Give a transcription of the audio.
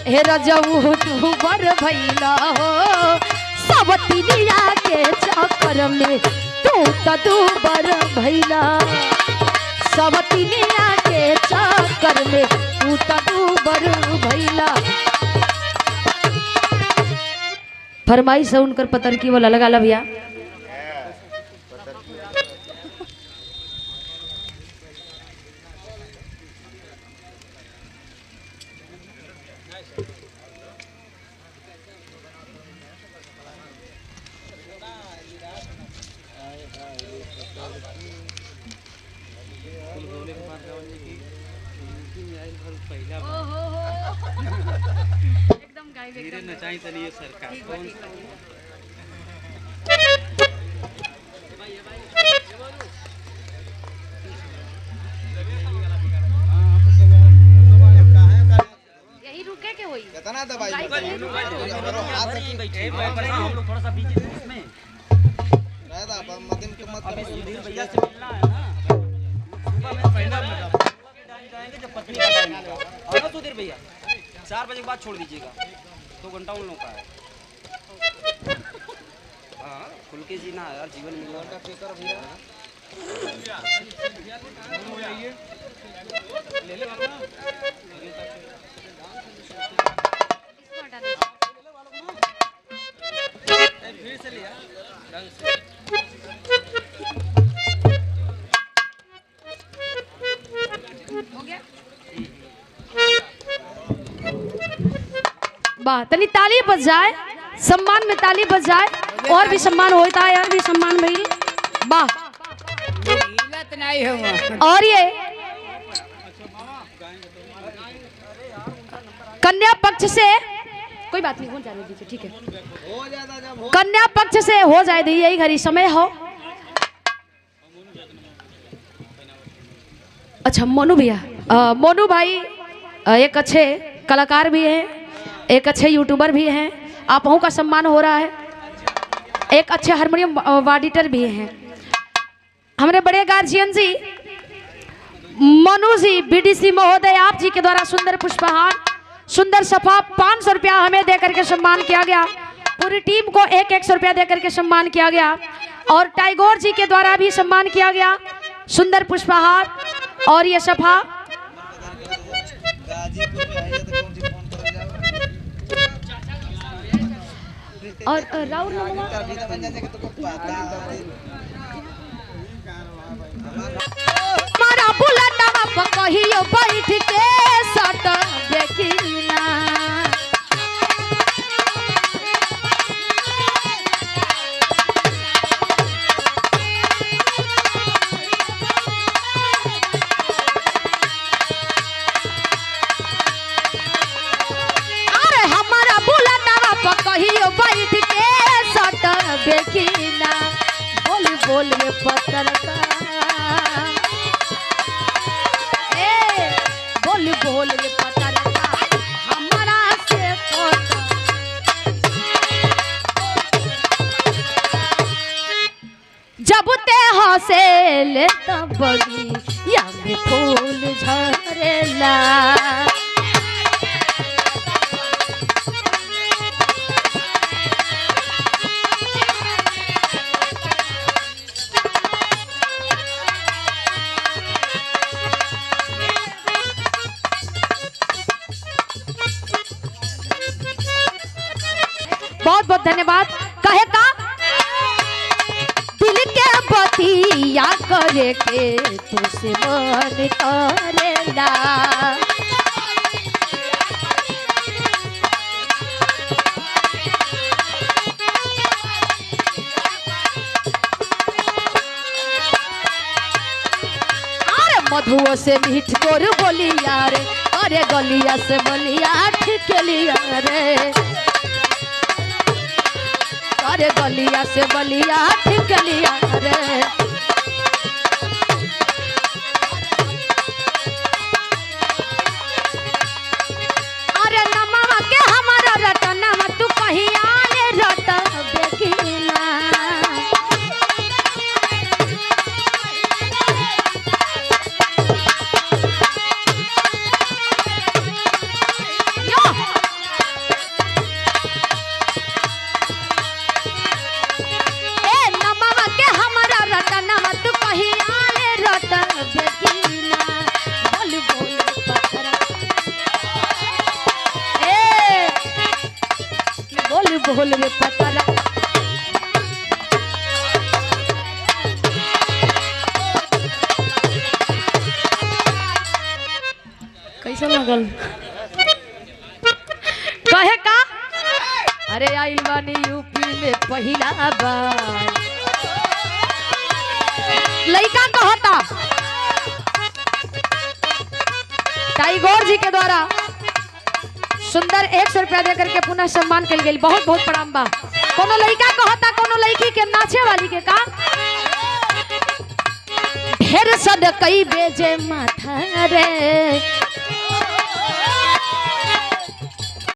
हे रजऊ तू बर भैला हो सब तिनिया के चक्कर में तू तू बर भैला सब तिनिया के चक्कर में तू तू बर भैला। फरमाइश है उनकर पतर की बोला लगा ला भैया। धीरे नचाई चलिए सरकार यही रुके के होई कितना दवाई हम लोग थोड़ा सा बीच में रहता पर मदन के मत सुधीर भैया से मिलना है ना सुबह में पहला जाएंगे जब पत्नी का टाइम होगा और ना सुधीर भैया 4 बजे के बाद छोड़ दीजिएगा 2 घंटा उन लोगों का है। हाँ खुल के जीना है यार जीवन में का पेकर भैया ले ले फिर से लिया ढंग से हो गया वाह तनी ताली बज जाए सम्मान में ताली बज जाए और भी सम्मान होता है यार भी सम्मान भाई वाह। और ये कन्या पक्ष से कोई बात नहीं हो जाने दीजिए ठीक है कन्या पक्ष से हो जाए दी यही घड़ी समय हो। अच्छा मोनू भैया मोनू भाई एक अच्छे कलाकार भी हैं एक अच्छे यूट्यूबर भी हैं आप का सम्मान हो रहा है एक अच्छे हारमोनियम वाडिटर भी हैं हमारे बड़े गार्जियन जी मनु जी बीडीसी महोदय आप जी के द्वारा सुंदर पुष्पहार सुंदर सफा 500 रुपया हमें देकर के सम्मान किया गया पूरी टीम को 100 रुपया देकर के सम्मान किया गया और टाइगोर जी के द्वारा भी सम्मान किया गया सुंदर पुष्पहार और ये सफा और राउर मारा बुलेटवा पर कहियो बैठ के सट देखिना अरे हमारा बुलेटवा पर कहियो बैठ के सट देखिना बोल बोल ये पत्रकार बोल बोल ये पत्रकार हमारा से जब ते हंसे ले तब बगी या में फूल झरेला बहुत बहुत धन्यवाद कहे का दिल के बतिया करे के तुझसे मन करेला अरे मधुओ से मीठ तोर बोलिया रे अरे गलिया से बोलिया ठीक लिया रे अरे गलिया से बलिया ठीक लिया रे अरे नमवा के हमारा रतनवा तू कहीं आने रत देखिला यो बोल रे पतरा। कैसा लगल कहे का? अरे आइल बानी यूपी में पहिला बार। लड़का कहता टाइगोर जी के द्वारा सुंदर 100 रुपया देकर के पुनः सम्मान कल गई। बहुत बहुत प्रणाम बा। कोनो लड़का कहता कोनो लड़की के नाचे वाली के का? ढेर सद कई बेजे माथा रे